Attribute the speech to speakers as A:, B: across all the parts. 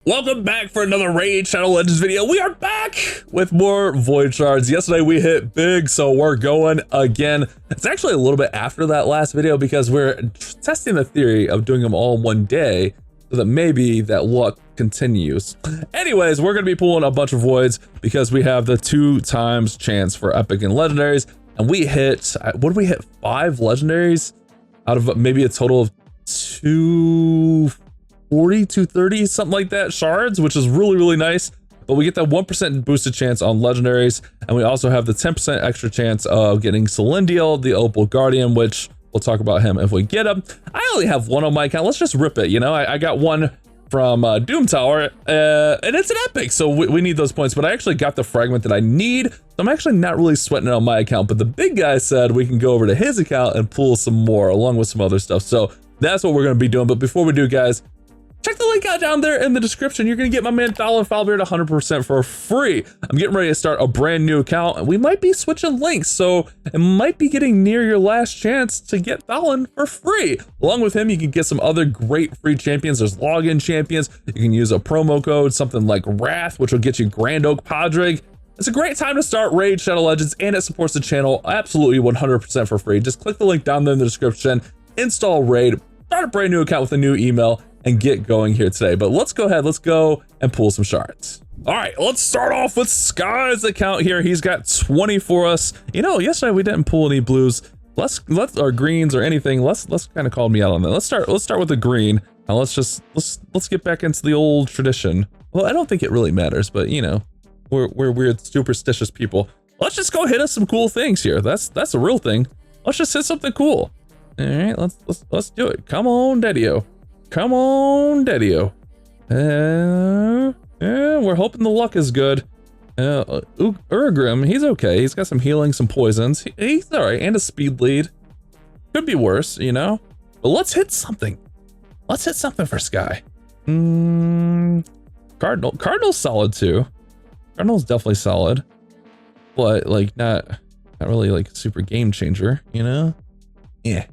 A: Welcome back for another Raid Shadow Legends video. We are back with more Void Shards. Yesterday we hit big, so we're going again. It's actually a little bit after that last video because we're testing the theory of doing them all in one day so that maybe that luck continues. Anyways, we're going to be pulling a bunch of Voids because we have the 2 times chance for Epic and Legendaries. And we hit, what did we hit? 5 Legendaries out of maybe a total of 240, 230, something like that, shards, which is really nice. But we get that 1% boosted chance on legendaries, and we also have the 10% extra chance of getting Celindial, the Opal Guardian, which we'll talk about him if we get him. I only have 1 on my account. Let's just rip it. You know, I got 1 from Doom Tower, and it's an epic, so we need those points. But I actually got the fragment that I need, so I'm actually not really sweating it on my account. But the big guy said we can go over to his account and pull some more along with some other stuff. So that's what we're going to be doing. But before we do, guys, check the link out down there in the description. You're going to get my man Fowler Falbeard 100% for free. I'm getting ready to start a brand new account, and we might be switching links, so it might be getting near your last chance to get Fallon for free. Along with him, you can get some other great free champions. There's login champions. You can use a promo code, something like Wrath, which will get you Grand Oak Padrig. It's a great time to start Raid Shadow Legends, and it supports the channel absolutely 100% for free. Just click the link down there in the description, install Raid, start a brand new account with a new email, and get going here today. But let's go ahead, let's go and pull some shards. All right, let's start off with Sky's account here. He's got 20 for us. You know, yesterday we didn't pull any blues. Let's or greens or anything. Let's kind of call me out on that. Let's start with the green. Now let's get back into the old tradition. Well, I don't think it really matters, but you know, we're weird, superstitious people. Let's just go hit us some cool things here. That's a real thing. Let's just hit something cool. All right, let's do it. Come on, Daddy-o. Come on, Daddy-o. We're hoping the luck is good. Urgrim, he's okay. He's got some healing, some poisons. He's all right, and a speed lead. Could be worse, you know? But let's hit something. Let's hit something for Sky. Cardinal's solid too. Cardinal's definitely solid. But like not really like super game changer, you know? Yeah.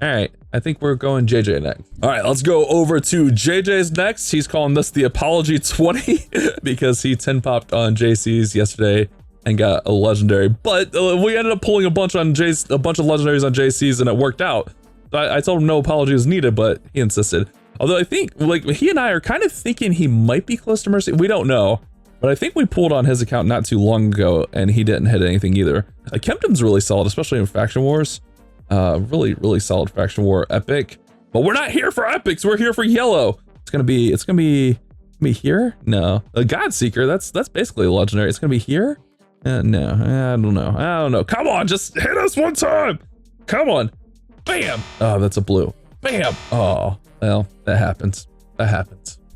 A: All right, I think we're going JJ next. All right, let's go over to JJ's next. He's calling this the Apology 20 because he 10 popped on JC's yesterday and got a legendary. But we ended up pulling a bunch of legendaries on JC's, and it worked out. I told him no apology was needed, but he insisted. Although I think like he and I are kind of thinking he might be close to Mercy. We don't know, but I think we pulled on his account not too long ago, and he didn't hit anything either. Kempton's really solid, especially in Faction Wars. Really solid Faction War epic, but we're not here for epics. We're here for yellow. It's gonna be here. No, a God Seeker. That's basically a legendary. It's gonna be here. No, I don't know. Come on, just hit us one time. Come on, bam. Oh, that's a blue. Bam. Oh, well, that happens.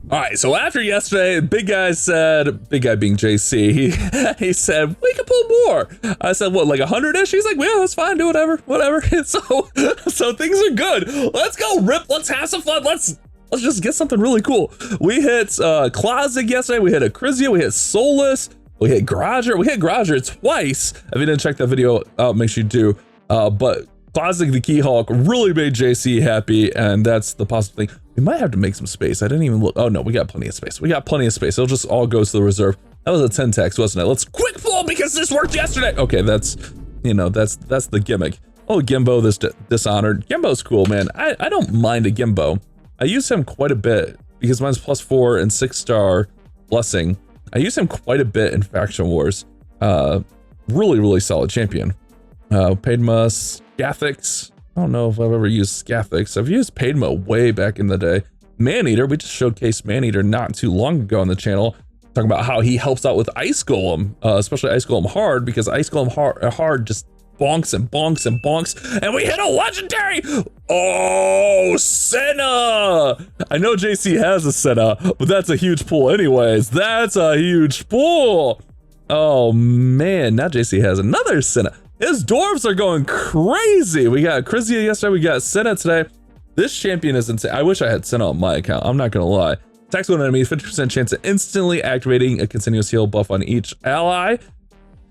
A: All right, so after yesterday, big guy being JC, he said, we can pull more. I said, what, like 100-ish? He's like, yeah, that's fine, do whatever. So things are good. Let's go, Rip, let's have some fun. Let's just get something really cool. We hit Klozig yesterday, we hit Acrizia, we hit Solus, we hit Garager. We hit Garager twice. If you didn't check that video out, make sure you do. But Klozig the Keyhawk really made JC happy, and that's the positive thing. We might have to make some space. I didn't even look. Oh no, we got plenty of space. It'll just all go to the reserve. That was a 10 tax, wasn't it? Let's quick pull because this worked yesterday. Okay, that's, you know, that's the gimmick. Oh, Gimbo, this Dishonored. Gimbo's cool, man. I don't mind a Gimbo. I use him quite a bit because mine's +4 and 6-star blessing. I use him quite a bit in Faction Wars. Really solid champion. Padma, Scathix. I don't know if I've ever used Scathix. I've used Padma way back in the day. Maneater, we just showcased Maneater not too long ago on the channel, talking about how he helps out with Ice Golem, especially Ice Golem Hard, because Ice Golem hard just bonks and bonks and bonks, and we hit a legendary! Oh, Senna! I know JC has a Senna, but that's a huge pull anyways. That's a huge pull! Oh man, now JC has another Senna. His dwarves are going crazy. We got Acrizia yesterday, we got Senna today. This champion is insane. I wish I had Senna on my account, I'm not gonna lie. Attacks one enemy, 50% chance of instantly activating a continuous heal buff on each ally.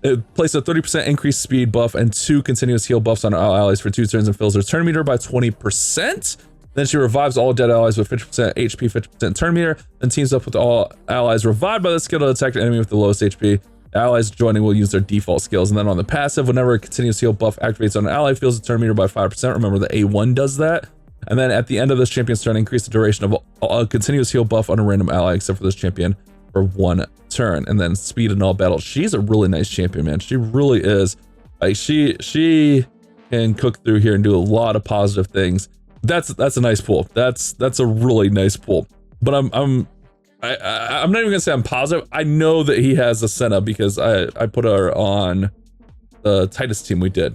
A: It places a 30% increased speed buff and 2 continuous heal buffs on all allies for 2 turns and fills their turn meter by 20%. Then she revives all dead allies with 50% HP, 50% turn meter, then teams up with all allies revived by the skill to attack an enemy with the lowest HP. The allies joining will use their default skills. And then on the passive, whenever a continuous heal buff activates on an ally, fills the turn meter by 5%. Remember, the A1 does that. And then at the end of this champion's turn, increase the duration of a continuous heal buff on a random ally, except for this champion, for 1 turn. And then speed in all battles. She's a really nice champion, man. She really is. Like, she can cook through here and do a lot of positive things. That's a nice pull. That's a really nice pull. But I'm not even gonna say I'm positive. I know that he has a Senna because I put her on the Titus team we did.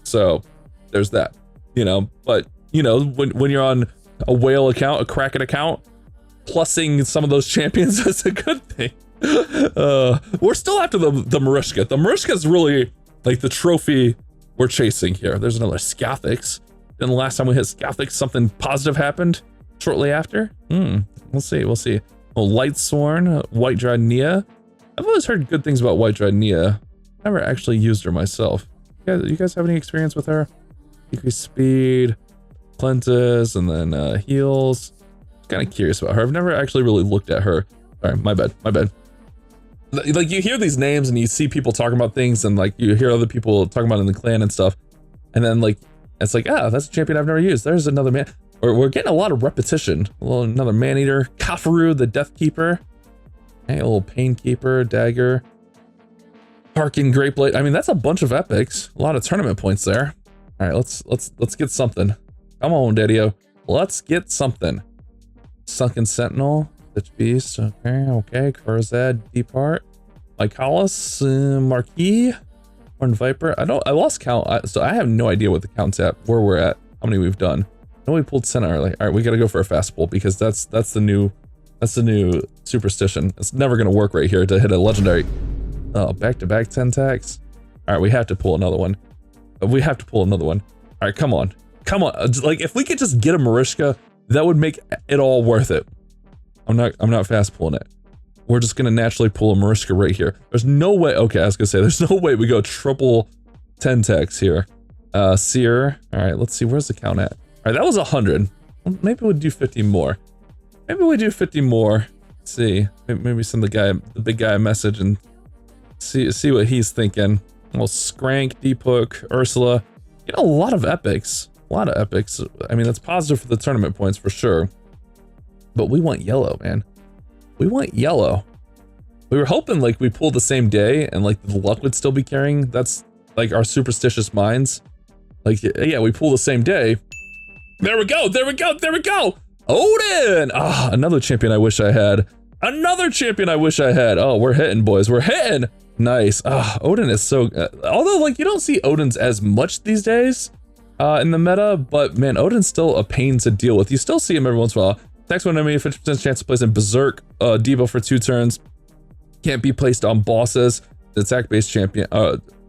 A: So there's that, you know. But you know, when you're on a whale account, a Kraken account, plussing some of those champions is a good thing. We're still after the Marishka. The Marishka is really like the trophy we're chasing here. There's another Scathix. And the last time we hit Scathix, something positive happened shortly after. We'll see. Oh, Lightsworn, White Dryadnia. I've always heard good things about White Dryadnia. Never actually used her myself. You guys have any experience with her? Decrease speed, cleanses, and then heals. Kind of curious about her. I've never actually really looked at her. Sorry, my bad. Like, you hear these names and you see people talking about things, and like you hear other people talking about it in the clan and stuff, and then like it's like, that's a champion I've never used. There's another man. We're getting a lot of repetition. Another Maneater, Kafaru, the Death Keeper, a little Pain Keeper, Dagger, Harkin, Great Blade. I mean, that's a bunch of epics. A lot of tournament points there. All right, let's get something. Come on, Daddy-o. Let's get something. Sunken Sentinel, Ditch Beast. Okay. Karzad, Deepart, Mykalis, Marquis, Horned Viper. I lost count, so I have no idea what the count's at, where we're at, how many we've done. I know we pulled Senna early. All right, we gotta go for a fast pull because that's the new superstition. It's never gonna work right here to hit a legendary. Oh, back-to-back 10 attacks. All right, we have to pull another one. All right, come on. Like, if we could just get a Marishka, that would make it all worth it. I'm not fast pulling it. We're just gonna naturally pull a Marishka right here. There's no way. Okay, I was gonna say there's no way we go triple 10 attacks here. Seer. All right, let's see, where's the count at? All right, that was 100. Well, maybe we'll do 50 more. Let's see. Maybe send the big guy a message and see what he's thinking. Well, Skrank, Deephook, Ursula. You know, a lot of epics. I mean, that's positive for the tournament points for sure. But we want yellow, man. We want yellow. We were hoping like we pulled the same day and like the luck would still be carrying. That's like our superstitious minds. Like, yeah, we pull the same day. There we go. Odin! Another champion I wish I had. Oh, we're hitting, boys. We're hitting. Nice. Odin is so... although, like, you don't see Odins as much these days in the meta, but, man, Odin's still a pain to deal with. You still see him every once in a while. Attacks one enemy, 50% chance to place in Berserk. Debuff for 2 turns. Can't be placed on bosses. The attack-based champion.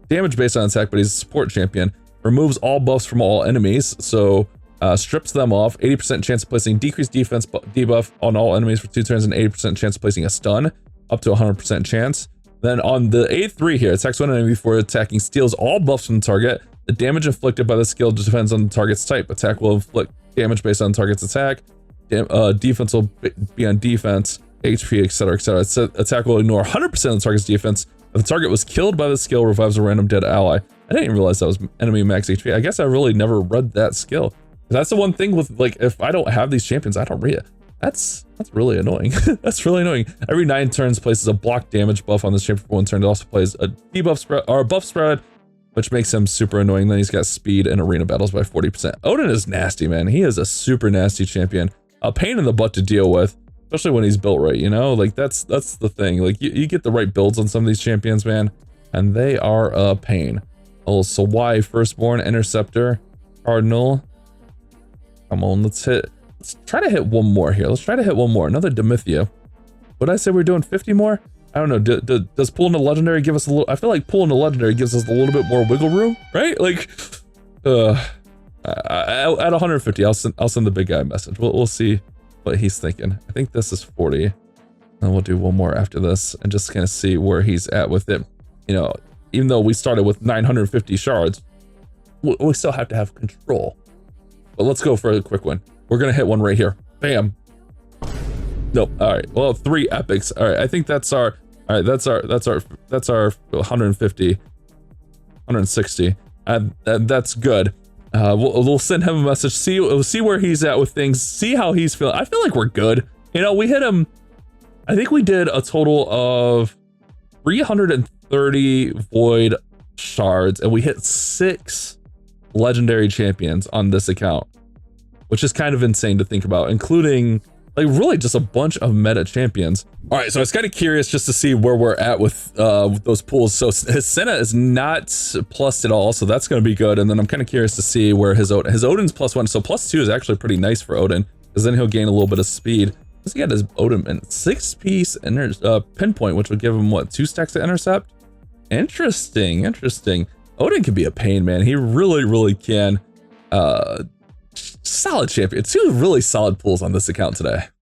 A: Damage based on attack, but he's a support champion. Removes all buffs from all enemies, so... strips them off, 80% chance of placing decreased defense debuff on all enemies for 2 turns and 80% chance of placing a stun, up to 100% chance. Then on the A3 here, attacks one enemy before attacking, steals all buffs from the target. The damage inflicted by the skill depends on the target's type. Attack will inflict damage based on the target's attack. Defense will be on defense, HP, etc., etc. Attack will ignore 100% of the target's defense. If the target was killed by the skill, revives a random dead ally. I didn't realize that was enemy max HP. I guess I really never read that skill. That's the one thing with, like, if I don't have these champions, I don't read it. That's really annoying. That's really annoying. Every 9 turns places a block damage buff on this champion for 1 turn. It also plays a debuff spread or a buff spread, which makes him super annoying. Then he's got speed and arena battles by 40%. Odin is nasty, man. He is a super nasty champion. A pain in the butt to deal with, especially when he's built right, you know? Like, that's the thing. Like, you get the right builds on some of these champions, man, and they are a pain. A little Sawai, Firstborn, Interceptor, Cardinal. Come on, let's try to hit one more here. Another Demithia. Would I say we're doing 50 more? I don't know. Does pulling a legendary give us a little... I feel like pulling a legendary gives us a little bit more wiggle room, right? Like, at 150, I'll send the big guy a message. We'll see what he's thinking. I think this is 40. And we'll do one more after this and just kind of see where he's at with it. You know, even though we started with 950 shards, we still have to have control. But let's go for a quick one. We're gonna hit one right here. Bam. Nope. All right. Well, 3 epics. All right. I think that's our. All right. That's our 150, 160. That's good. We'll send him a message. We'll see where he's at with things. See how he's feeling. I feel like we're good. You know, we hit him. I think we did a total of 330 void shards, and we hit 6 legendary champions on this account, which is kind of insane to think about, including like really just a bunch of meta champions. All right, so I was kind of curious just to see where we're at with those pools. So his Senna is not plus at all, so that's going to be good. And then I'm kind of curious to see where his Odin's +1, so +2 is actually pretty nice for Odin, because then he'll gain a little bit of speed. He got his Odin in 6-piece pinpoint, which would give him what, 2 stacks of intercept. Interesting. Odin can be a pain, man. He really can. Solid champion. 2 really solid pulls on this account today.